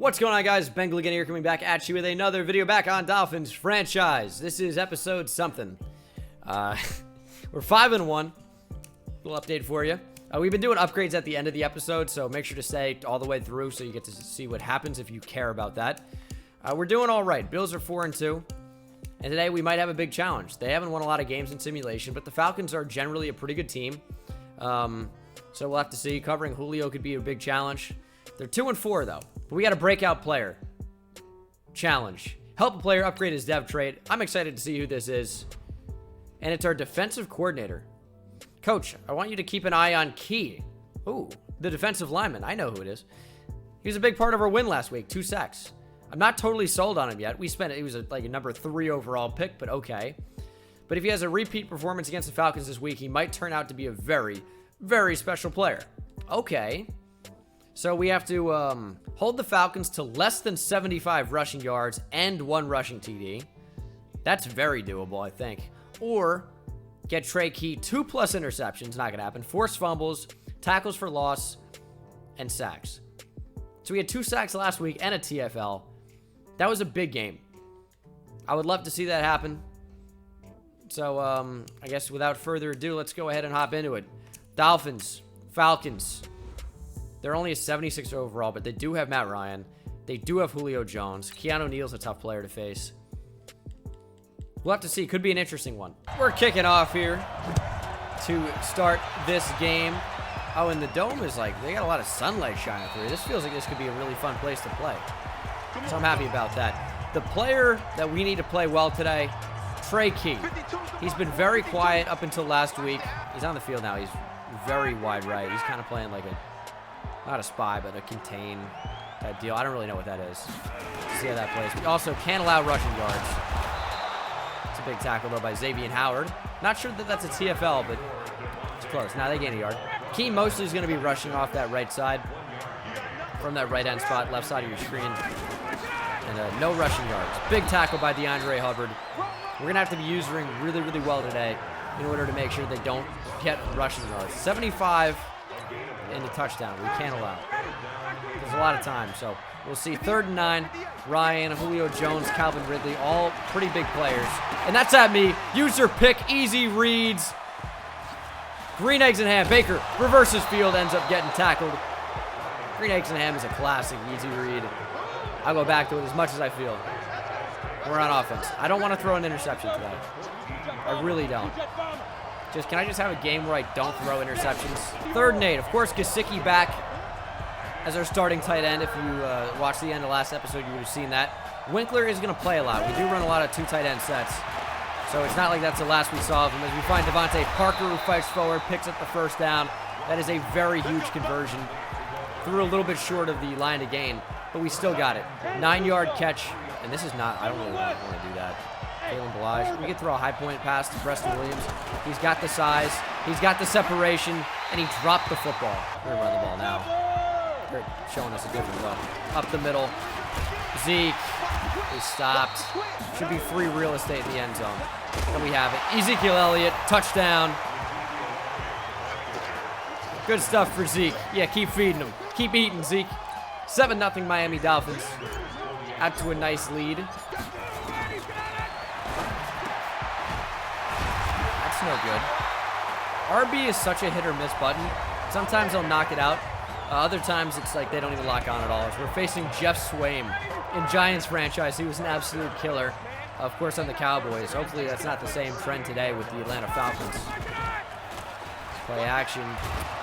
What's going on, guys? Bengal King here, coming back at you with another video back on Dolphins franchise. This is episode something. We're 5-1. Little update for you. We've been doing upgrades at the end of the episode, so make sure to stay all the way through so you get to see what happens if you care about that. We're doing all right. Bills are 4-2, and today we might have a big challenge. They haven't won a lot of games in simulation, but the Falcons are generally a pretty good team. So we'll have to see. Covering Julio could be a big challenge. They're 2-4 though. But we got a breakout player. Challenge. Help a player upgrade his dev trait. I'm excited to see who this is. And it's our defensive coordinator. Coach, I want you to keep an eye on Key. Ooh, the defensive lineman. I know who it is. He was a big part of our win last week. 2 sacks. I'm not totally sold on him yet. He was like a number 3 overall pick, but okay. But if he has a repeat performance against the Falcons this week, he might turn out to be a very, very special player. Okay. So we have to hold the Falcons to less than 75 rushing yards and 1 rushing TD. That's very doable, I think. Or get Trey Key 2+ interceptions. Not going to happen. Forced fumbles, tackles for loss, and sacks. So we had 2 sacks last week and a TFL. That was a big game. I would love to see that happen. So I guess without further ado, let's go ahead and hop into it. Dolphins, Falcons. They're only a 76 overall, but they do have Matt Ryan. They do have Julio Jones. Keanu Neal's a tough player to face. We'll have to see. Could be an interesting one. We're kicking off here to start this game. Oh, and the dome is like, they got a lot of sunlight shining through. This feels like this could be a really fun place to play. So I'm happy about that. The player that we need to play well today, Trey Key. He's been very quiet up until last week. He's on the field now. He's very wide right. He's kind of playing like not a spy, but a contain type deal. I don't really know what that is. Let's see how that plays. We also can't allow rushing yards. It's a big tackle, though, by Xavier Howard. Not sure that that's a TFL, but it's close. Now they gain a yard. Key mostly is going to be rushing off that right side from that right end spot, left side of your screen. And no rushing yards. Big tackle by DeAndre Hubbard. We're going to have to be using really, really well today in order to make sure they don't get rushing yards. 75 in the touchdown. We can't allow. There's a lot of time, so we'll see. 3rd and 9. Ryan, Julio Jones, Calvin Ridley, all pretty big players. And that's at me. User pick, easy reads. Green eggs and ham. Baker reverses field, ends up getting tackled. Green eggs and ham is a classic easy read. I'll go back to it as much as I feel. We're on offense. I don't want to throw an interception today. I really don't. Can I just have a game where I don't throw interceptions? 3rd and 8. Of course, Gesicki back as our starting tight end. If you watched the end of last episode, you would have seen that. Winkler is going to play a lot. We do run a lot of 2 tight end sets. So it's not like that's the last we saw of him. As we find Devontae Parker, who fights forward, picks up the 1st down. That is a very huge conversion. Threw a little bit short of the line to gain, but we still got it. 9-yard catch. And this is not, I don't really want to do that. Kalen Balaj. We could throw a high point pass to Preston Williams. He's got the size. He's got the separation. And he dropped the football. We're going to run the ball now. They're showing us a different run. Up the middle. Zeke is stopped. Should be free real estate in the end zone. And we have it. Ezekiel Elliott. Touchdown. Good stuff for Zeke. Yeah, keep feeding him. Keep eating, Zeke. 7-0 Miami Dolphins. Out to a nice lead. That's no good. RB is such a hit or miss button. Sometimes they'll knock it out. Other times it's like they don't even lock on at all. So we're facing Jeff Swaim in Giants franchise. He was an absolute killer, of course, on the Cowboys. Hopefully that's not the same trend today with the Atlanta Falcons. Play action.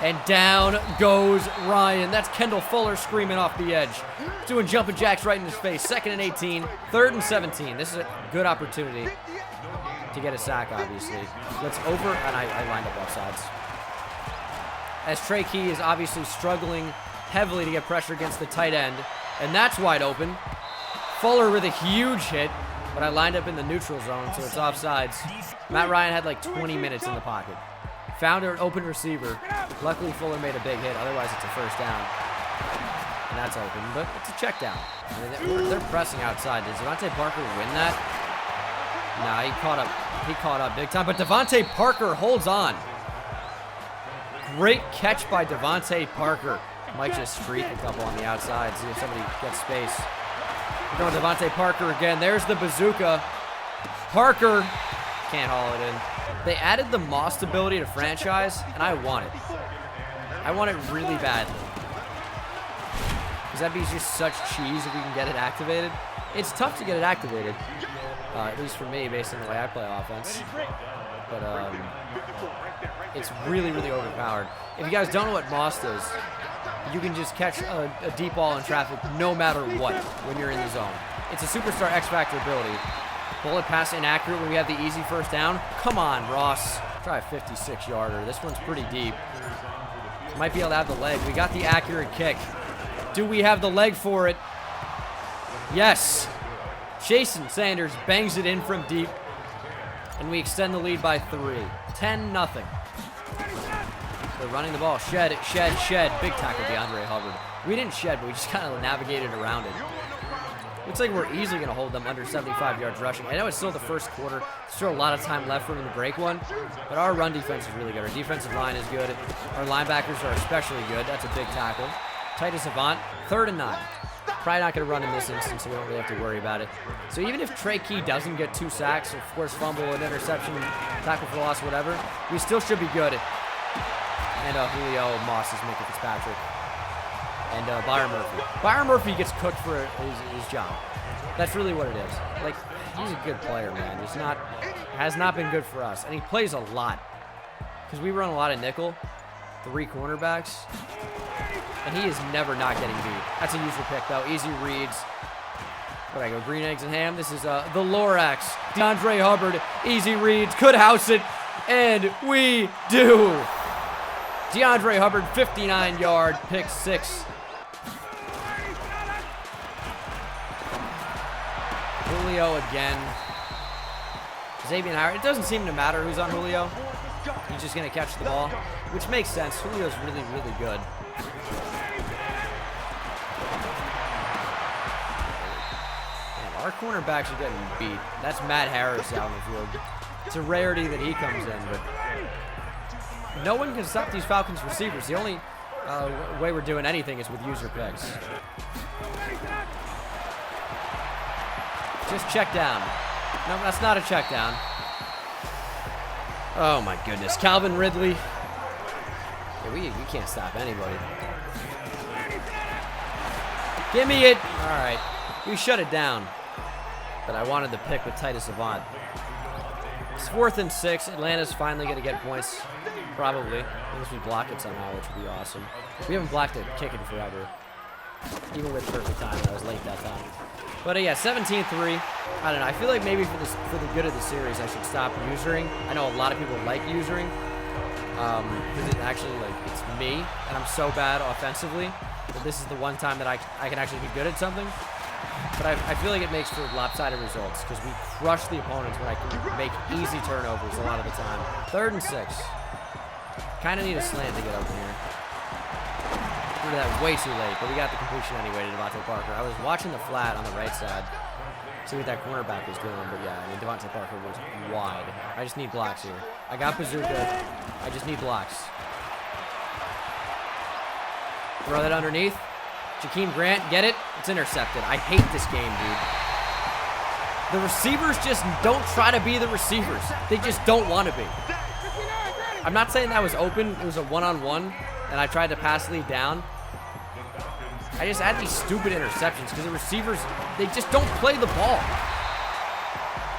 And down goes Ryan. That's Kendall Fuller screaming off the edge. Doing jumping jacks right in his face. 2nd and 18. 3rd and 17. This is a good opportunity to get a sack, obviously. Let's over, and I lined up off sides. As Trey Key is obviously struggling heavily to get pressure against the tight end. And that's wide open. Fuller with a huge hit, but I lined up in the neutral zone, so it's offsides. Matt Ryan had like 20 minutes in the pocket. Found an open receiver. Luckily, Fuller made a big hit. Otherwise, it's a 1st down. And that's open, but it's a check down. I mean, they're pressing outside. Does Devontae Parker win that? Nah, he caught up big time. But Devontae Parker holds on. Great catch by Devontae Parker. Might just streak a couple on the outside, see if somebody gets space. We're going Devontae Parker again. There's the bazooka. Parker can't haul it in. They added the Moss ability to franchise, and I want it. I want it really badly. Because that'd be just such cheese if we can get it activated. It's tough to get it activated, at least for me, based on the way I play offense. But it's really, really overpowered. If you guys don't know what Moss does, you can just catch a deep ball in traffic no matter what when you're in the zone. It's a superstar X-Factor ability. Bullet pass inaccurate when we have the easy first down. Come on, Ross. Try a 56-yarder. This one's pretty deep. Might be able to have the leg. We got the accurate kick. Do we have the leg for it? Yes. Jason Sanders bangs it in from deep. And we extend the lead by 3. 10-0. They're running the ball. Shed. Big tackle, DeAndre Hubbard. We didn't shed, but we just kind of navigated around it. Looks like we're easily going to hold them under 75 yards rushing. I know it's still the first quarter. There's still a lot of time left for them to break one. But our run defense is really good. Our defensive line is good. Our linebackers are especially good. That's a big tackle. Titus Avant, 3rd and 9. Probably not going to run in this instance, so we don't really have to worry about it. So even if Trey Key doesn't get 2 sacks, or force fumble, an interception, tackle for loss, whatever, we still should be good. And Julio, Moss is Minkah Fitzpatrick. And Byron Murphy. Byron Murphy gets cooked for his job. That's really what it is. Like, he's a good player, man. Has not been good for us. And he plays a lot. Because we run a lot of nickel. 3 cornerbacks. And he is never not getting beat. That's a user pick, though. Easy reads. Where I go? Green eggs and ham. This is the Lorax. DeAndre Hubbard. Easy reads. Could house it. And we do. DeAndre Hubbard, 59-yard, pick 6. Julio again. Xavier Howard. It doesn't seem to matter who's on Julio. He's just going to catch the ball, which makes sense. Julio's really, really good. Man, our cornerbacks are getting beat. That's Matt Harris out in the field. It's a rarity that he comes in, but no one can stop these Falcons receivers. The only way we're doing anything is with user picks. Just check down. No, that's not a check down. Oh my goodness. Calvin Ridley. Yeah, we can't stop anybody. Give me it. All right. We shut it down. But I wanted the pick with Titus Avant. It's 4th and 6. Atlanta's finally going to get points. Probably. Unless we block it somehow, which would be awesome. We haven't blocked a kick in forever. Even with perfect time. I was late that time. But yeah, 17-3. I don't know. I feel like maybe for the good of the series, I should stop usering. I know a lot of people like usering. Because it actually, like, it's me. And I'm so bad offensively. But this is the one time that I can actually be good at something. But I feel like it makes for lopsided results. Because we crush the opponents when I can make easy turnovers a lot of the time. 3rd and 6. Kind of need a slant to get open here. We did that way too late, but we got the completion anyway to Devontae Parker. I was watching the flat on the right side, see what that cornerback was doing, but yeah, I mean, Devontae Parker was wide. I just need blocks here. I got bazooka. I just need blocks. Throw that underneath. Jakeem Grant, get it? It's intercepted. I hate this game, dude. The receivers just don't try to be the receivers. They just don't want to be. I'm not saying that was open. It was a one-on-one, and I tried to pass lead down. I just had these stupid interceptions because the receivers, they just don't play the ball.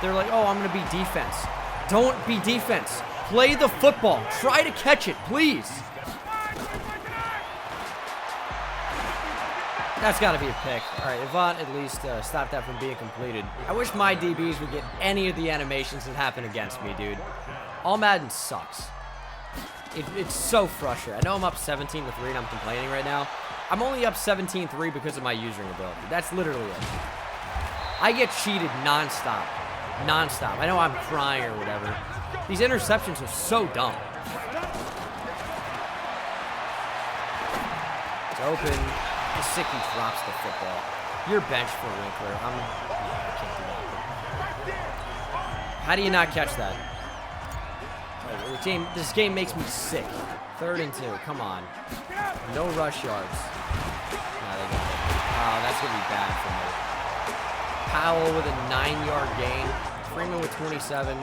They're like, oh, I'm going to be defense. Don't be defense. Play the football. Try to catch it, please. That's got to be a pick. All right, Avant at least stopped that from being completed. I wish my DBs would get any of the animations that happen against me, dude. All Madden sucks. It's so frustrating. I know I'm up 17-3 and I'm complaining right now. I'm only up 17-3 because of my usering ability. That's literally it. I get cheated nonstop. Nonstop. I know I'm crying or whatever. These interceptions are so dumb. It's open. Gesicki drops the football. You're benched for Winkler. I can't do that. How do you not catch that? Oh, this game makes me sick. 3rd and 2. Come on. No rush yards. No, they got it. Oh, that's going to be bad for me. Powell with a 9-yard gain. Freeman with 27.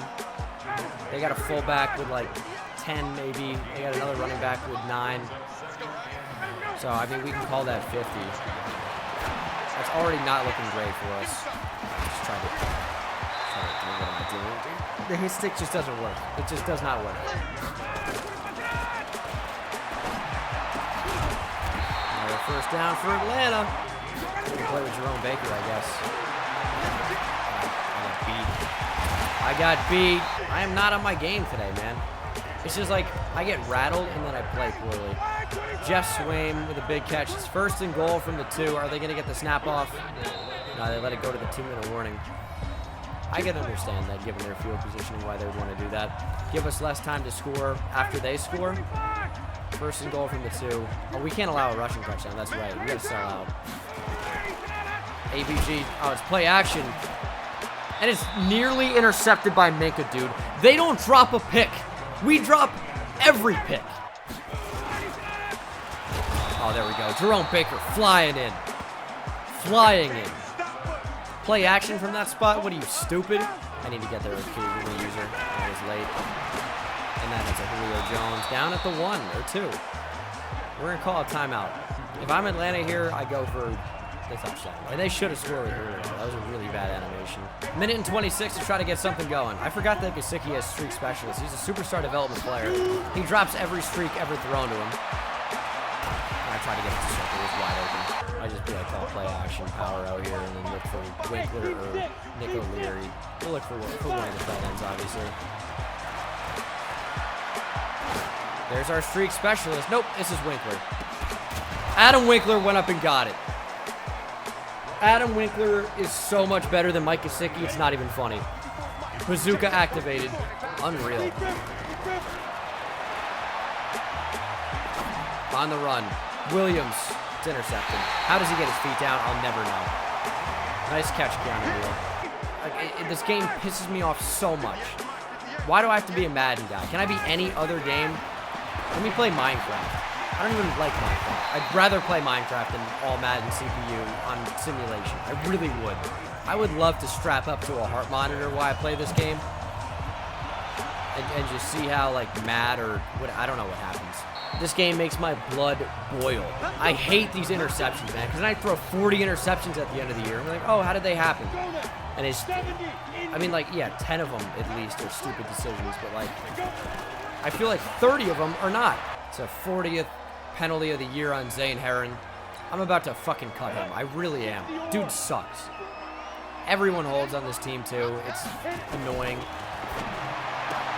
They got a fullback with like 10 maybe. They got another running back with 9. So, I mean, we can call that 50. That's already not looking great for us. Just trying to do what am I doing? His stick just doesn't work. It just does not work. Another first down for Atlanta. We can play with Jerome Baker, I guess. I got beat. I am not on my game today, man. It's just like I get rattled and then I play poorly. Jeff Swaim with a big catch. It's 1st and goal from the 2. Are they going to get the snap off? No, they let it go to the 2-minute warning. I can understand that, given their field positioning, why they would want to do that. Give us less time to score after they score. 1st and goal from the 2. Oh, we can't allow a rushing touchdown. That's right. We got to sell out. ABG. Oh, it's play action. And it's nearly intercepted by Minka, dude. They don't drop a pick. We drop every pick. Oh, there we go. Jerome Baker flying in. Flying in. Play action from that spot? What are you, stupid? I need to get there with the user. I was late. And then it's a Julio Jones down at the 1 or 2. We're going to call a timeout. If I'm Atlanta here, I go for the touchdown. And they should have scored earlier. That was a really bad animation. 1:26 to try to get something going. I forgot that Gesicki has streak specialist. He's a superstar development player. He drops every streak ever thrown to him. I try to get it to circle. It was wide open. I just be like, call play action, power out here, and then look for Winkler or Nick O'Leary. We'll look for one of the tight ends, obviously. There's our streak specialist. Nope, this is Winkler. Adam Winkler went up and got it. Adam Winkler is so much better than Mike Gesicki, it's not even funny. Bazooka activated. Unreal. On the run. Williams. It's intercepted. How does he get his feet down? I'll never know. Nice catch, Keanu Neal. This game pisses me off so much. Why do I have to be a Madden guy? Can I be any other game? Let me play Minecraft. I don't even like Minecraft. I'd rather play Minecraft than all Madden CPU on simulation. I really would. I would love to strap up to a heart monitor while I play this game. And just see how, like, mad or what, I don't know what happens. This game makes my blood boil. I hate these interceptions, man, because then I throw 40 interceptions at the end of the year. I'm like, oh, how did they happen? And it's, I mean, like, yeah, 10 of them at least are stupid decisions, but, like, I feel like 30 of them are not. It's a 40th penalty of the year on Zane Herron. I'm about to fucking cut him. I really am. Dude sucks. Everyone holds on this team, too. It's annoying.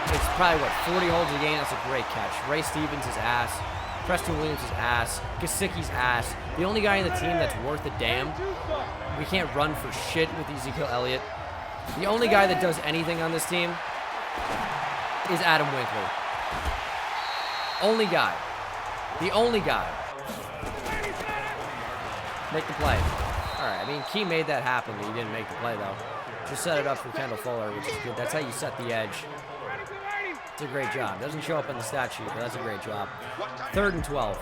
It's probably, what, 40 holds a game? That's a great catch. Ray Stevens' ass. Preston Williams' ass. Gesicki's ass. The only guy in the team that's worth a damn. We can't run for shit with Ezekiel Elliott. The only guy that does anything on this team is Adam Winkler. Only guy. The only guy. Make the play. All right, I mean, Key made that happen, but he didn't make the play, though. Just set it up for Kendall Fuller, which is good. That's how you set the edge. It's a great job. Doesn't show up on the stat sheet, but that's a great job. 3rd and 12.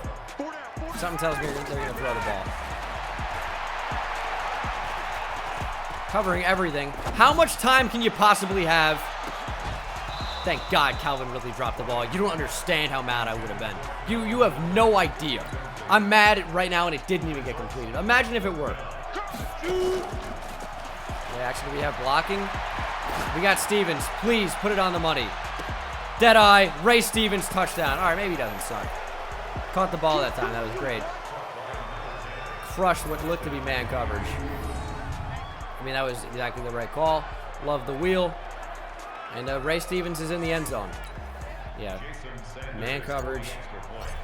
Something tells me they're going to throw the ball. Covering everything. How much time can you possibly have? Thank God Calvin Ridley dropped the ball. You don't understand how mad I would have been. You have no idea. I'm mad right now, and it didn't even get completed. Imagine if it were. Actually, we have blocking. We got Stevens. Please put it on the money. Deadeye. Ray Stevens touchdown. All right, maybe he doesn't suck. Caught the ball that time. That was great. Crushed what looked to be man coverage. I mean, that was exactly the right call. Love the wheel. And Ray Stevens is in the end zone. Yeah. Man coverage.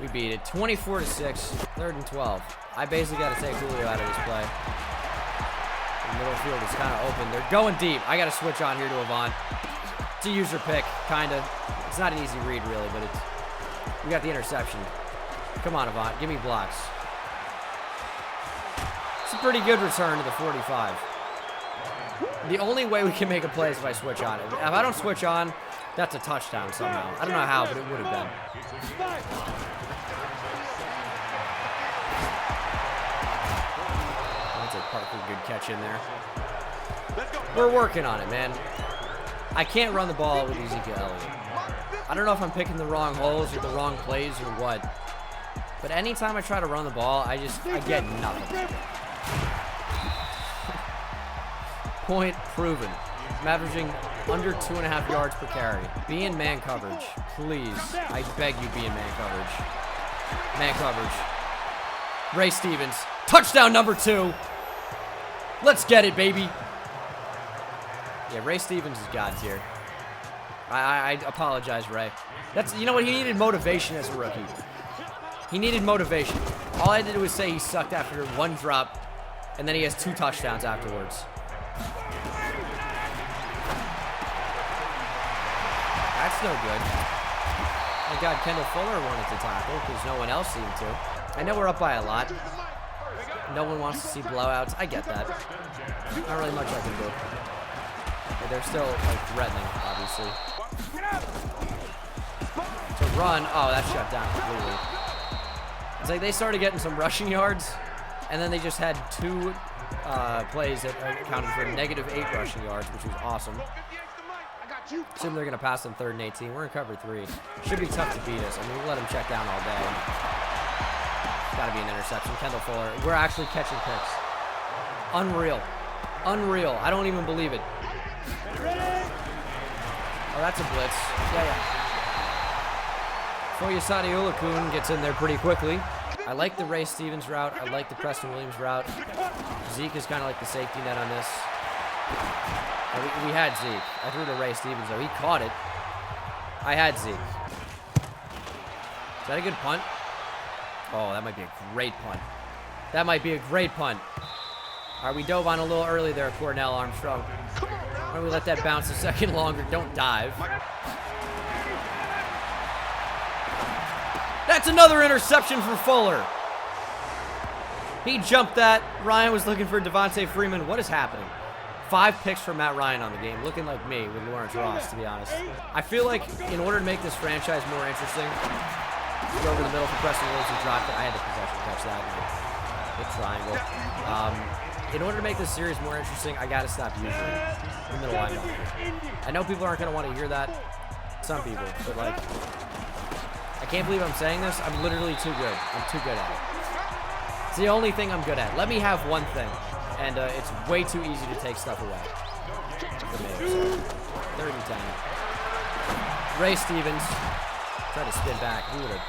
We beat it. 24-6. 3rd and 12. I basically got to take Julio out of this play. The middle field is kind of open. They're going deep. I got to switch on here to Avant. It's a user pick, kind of. It's not an easy read, really, but it's... We got the interception. Come on, Avant. Give me blocks. It's a pretty good return to the 45. The only way we can make a play is if I switch on. If I don't switch on, that's a touchdown somehow. I don't know how, but it would have been. That's a Parker good catch in there. We're working on it, man. I can't run the ball with Ezekiel Elliott. I don't know if I'm picking the wrong holes or the wrong plays or what. But anytime I try to run the ball, I get nothing. Point proven. I'm averaging under 2.5 yards per carry. Be in man coverage, please. I beg you, be in man coverage. Man coverage. Ray Stevens, touchdown number 2. Let's get it, baby. Yeah, Ray Stevens is God tier. I apologize, Ray. You know what? He needed motivation as a rookie. He needed motivation. All I did was say he sucked after 1 drop, and then he has 2 touchdowns afterwards. That's no good. Thank God Kendall Fuller wanted to tackle because no one else seemed to. I know we're up by a lot. No one wants to see blowouts. I get that. Not really much I can do. But they're still like threatening, obviously. To run, oh, that's shut down completely. It's like they started getting some rushing yards, and then they just had 2 plays that accounted for -8 rushing yards, which was awesome. Assume they're going to pass on 3rd and 18. We're in cover 3. Should be tough to beat us. I mean, we let them check down all day. Got to be an interception. Kendall Fuller. We're actually catching picks. Unreal. Unreal. I don't even believe it. Oh, that's a blitz. Yeah. Foyesade Olakun gets in there pretty quickly. I like the Ray Stevens route. I like the Preston Williams route. Zeke is kind of like the safety net on this. We had Zeke. I threw to Ray Stevens, though. He caught it. I had Zeke. Is that a good punt? Oh, that might be a great punt. That might be a great punt. All right, we dove on a little early there, Cornell Armstrong. Why don't we let that bounce a second longer? Don't dive. That's another interception for Fuller. He jumped that. Ryan was looking for Devontae Freeman. What is happening? 5 picks for Matt Ryan on the game, looking like me with Lawrence Ross, to be honest. I feel like in order to make this franchise more interesting, go over the middle for Preston Williams and drop it. I had the possession catch that. Good triangle. In order to make this series more interesting, I got to stop using the middle linebacker. I know people aren't going to want to hear that. Some people, but like, I can't believe I'm saying this. I'm literally too good. I'm too good at it. It's the only thing I'm good at. Let me have one thing. And it's way too easy to take stuff away. For me, so 3rd and 10. Ray Stevens tried to spin back. He would have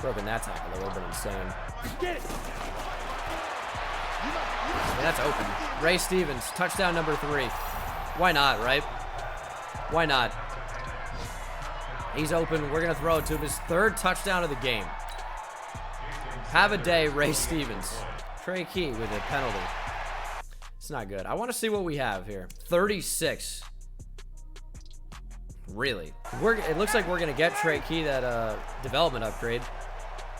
broken that tackle. That would have been insane. I mean, that's open. Ray Stevens, touchdown number 3. Why not, right? Why not? He's open. We're going to throw it to him. His 3rd touchdown of the game. Have a day, Ray Stevens. Trey Key with a penalty. It's not good. I want to see what we have here. 36. Really? It looks like we're going to get Trey Key that development upgrade.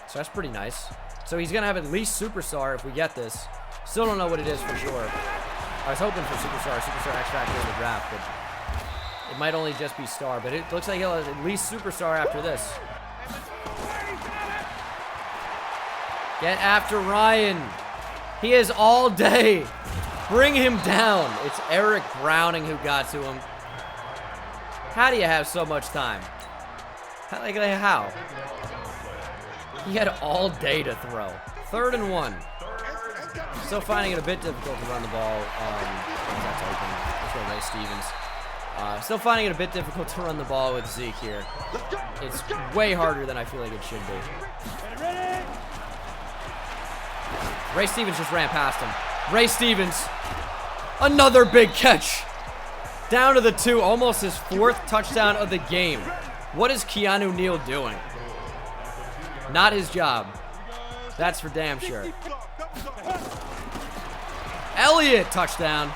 So that's pretty nice. So he's going to have at least Superstar if we get this. Still don't know what it is for sure. I was hoping for Superstar X Factor in the draft, but it might only just be Star. But it looks like he'll have at least Superstar after this. Get after Ryan. He is all day. Bring him down. It's Eric Browning who got to him. How do you have so much time? How? He had all day to throw. 3rd and 1. Still finding it a bit difficult to run the ball. That's open. Let's go Ray Stevens. Still finding it a bit difficult to run the ball with Zeke here. It's way harder than I feel like it should be. Ray Stevens just ran past him. Ray Stevens, another big catch. Down to the 2, almost his 4th touchdown of the game. What is Keanu Neal doing? Not his job. That's for damn sure. Elliott, touchdown.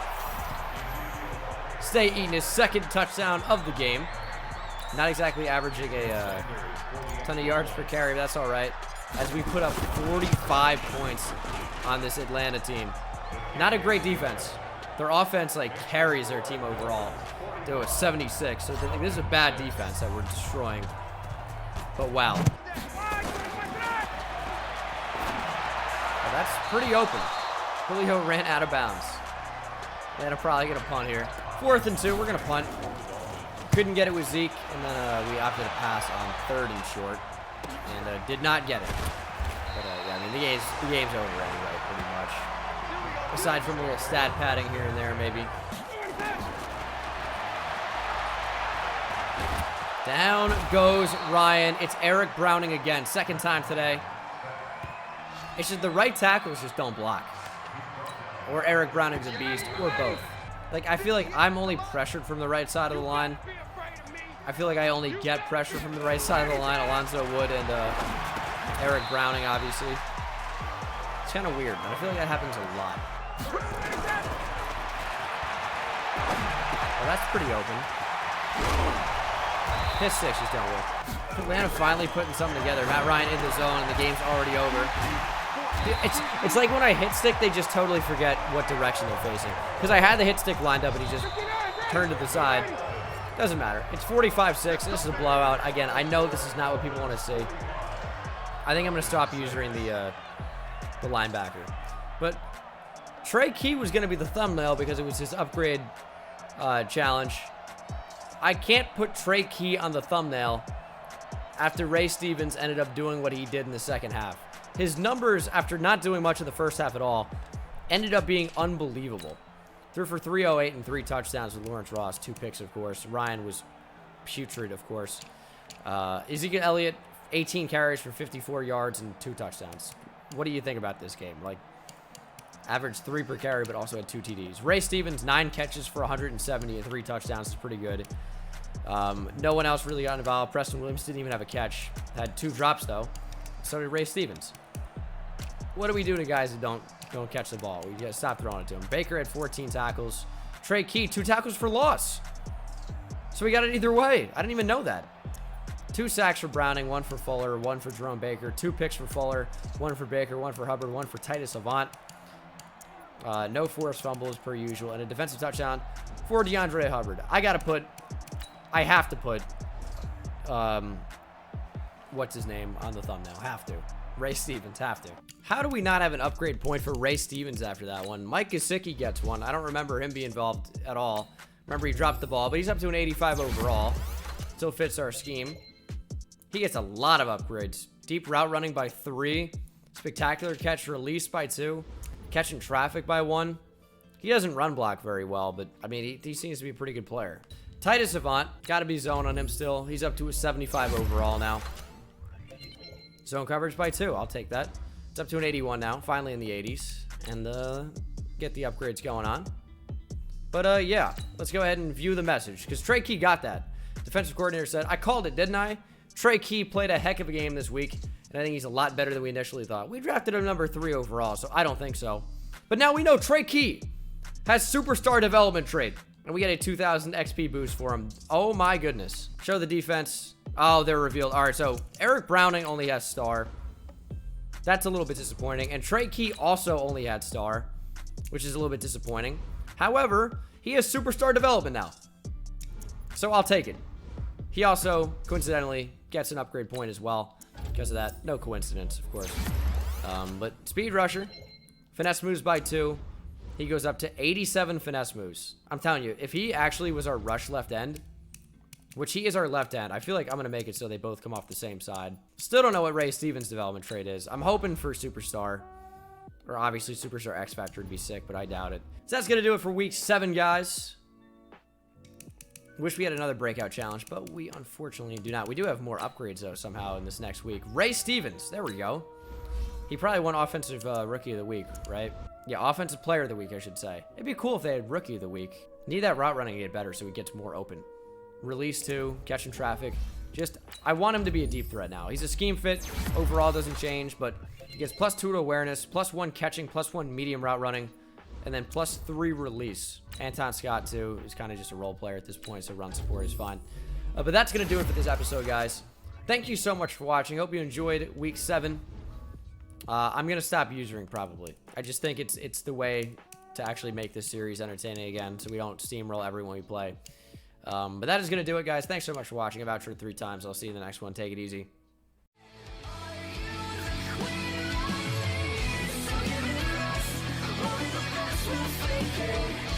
Stay eating his 2nd touchdown of the game. Not exactly averaging a ton of yards per carry, but that's all right. As we put up 45 points on this Atlanta team. Not a great defense. Their offense, like, carries their team overall. They were 76, so this is a bad defense that we're destroying. But wow. Well, that's pretty open. Julio ran out of bounds. And I'm probably going to punt here. 4th and 2, we're going to punt. Couldn't get it with Zeke, and then we opted to pass on 3rd and short. And did not get it. But yeah, I mean, the game's over anyway, pretty much. Aside from a little stat padding here and there, maybe. Down goes Ryan. It's Eric Browning again. 2nd time today. It's just the right tackles just don't block. Or Eric Browning's a beast, or both. Like, I feel like I'm only pressured from the right side of the line. I feel like I only get pressure from the right side of the line. Alonzo Wood and Eric Browning, obviously. It's kind of weird, but I feel like that happens a lot. Well, that's pretty open. His 6 just don't work. Atlanta finally putting something together. Matt Ryan in the zone, and the game's already over. It's like when I hit stick, they just totally forget what direction they're facing. Because I had the hit stick lined up, and he just turned to the side. Doesn't matter. It's 45-6. This is a blowout. Again, I know this is not what people want to see. I think I'm going to stop using the linebacker. But Trey Key was going to be the thumbnail because it was his upgrade challenge. I can't put Trey Key on the thumbnail after Ray Stevens ended up doing what he did in the second half. His numbers, after not doing much in the first half at all, ended up being unbelievable. Threw for 308 and 3 touchdowns with Lawrence Ross, 2 picks, of course. Ryan was putrid, of course. Ezekiel Elliott, 18 carries for 54 yards and 2 touchdowns. What do you think about this game? Like, averaged 3 per carry, but also had 2 TDs. Ray Stevens, 9 catches for 170 and 3 touchdowns. Is pretty good. No one else really got involved. Preston Williams didn't even have a catch. Had 2 drops, though. So did Ray Stevens. What do we do to guys that don't catch the ball? We gotta stop throwing it to him. Baker had 14 tackles. Trey Key, 2 tackles for loss. So we got it either way. I didn't even know that. 2 sacks for Browning, 1 for Fuller, 1 for Jerome Baker, 2 picks for Fuller, 1 for Baker, 1 for Hubbard, 1 for Titus Avant. No forced fumbles per usual, and a defensive touchdown for DeAndre Hubbard. I have to put, what's his name on the thumbnail? Have to. Ray Stevens, have to. How do we not have an upgrade point for Ray Stevens after that one? Mike Gesicki gets one. I don't remember him being involved at all. Remember, he dropped the ball, but he's up to an 85 overall. Still fits our scheme. He gets a lot of upgrades. Deep route running by 3. Spectacular catch release by 2. Catching traffic by 1. He doesn't run block very well, but, I mean, he seems to be a pretty good player. Titus Avant, got to be zone on him still. He's up to a 75 overall now. Zone coverage by 2. I'll take that. It's up to an 81 now. Finally in the 80s. And get the upgrades going on. But, yeah. Let's go ahead and view the message. Because Trey Key got that. Defensive coordinator said, I called it, didn't I? Trey Key played a heck of a game this week. And I think he's a lot better than we initially thought. We drafted him number 3 overall, so I don't think so. But now we know Trey Key has superstar development trait. And we get a 2,000 XP boost for him. Oh my goodness. Show the defense. Oh, they're revealed. All right, so Eric Browning only has star. That's a little bit disappointing. And Trey Key also only had star, which is a little bit disappointing. However, he has superstar development now. So I'll take it. He also, coincidentally, gets an upgrade point as well because of that. No coincidence, of course. But speed rusher. Finesse moves by 2. He goes up to 87 finesse moves. I'm telling you, if he actually was our rush left end, which he is our left end, I feel like I'm going to make it so they both come off the same side. Still don't know what Ray Stevens' development trait is. I'm hoping for superstar. Or obviously superstar X Factor would be sick, but I doubt it. So that's going to do it for week 7, guys. Wish we had another breakout challenge, but we unfortunately do not. We do have more upgrades, though, somehow in this next week. Ray Stevens. There we go. He probably won Offensive Rookie of the Week, right? Yeah, Offensive Player of the Week, I should say. It'd be cool if they had Rookie of the Week. Need that route running to get better so he gets more open. Release 2, catching traffic. I want him to be a deep threat now. He's a scheme fit. Overall doesn't change, but he gets +2 to awareness, +1 catching, +1 medium route running, and then +3 release. Anton Scott, too, is kind of just a role player at this point, so run support is fine. But that's going to do it for this episode, guys. Thank you so much for watching. Hope you enjoyed week 7. I'm going to stop using probably. I just think it's the way to actually make this series entertaining again, so we don't steamroll everyone we play. But that is going to do it, guys. Thanks so much for watching. I've outroed 3 times. I'll see you in the next one. Take it easy. So give it us, all the best will fake it.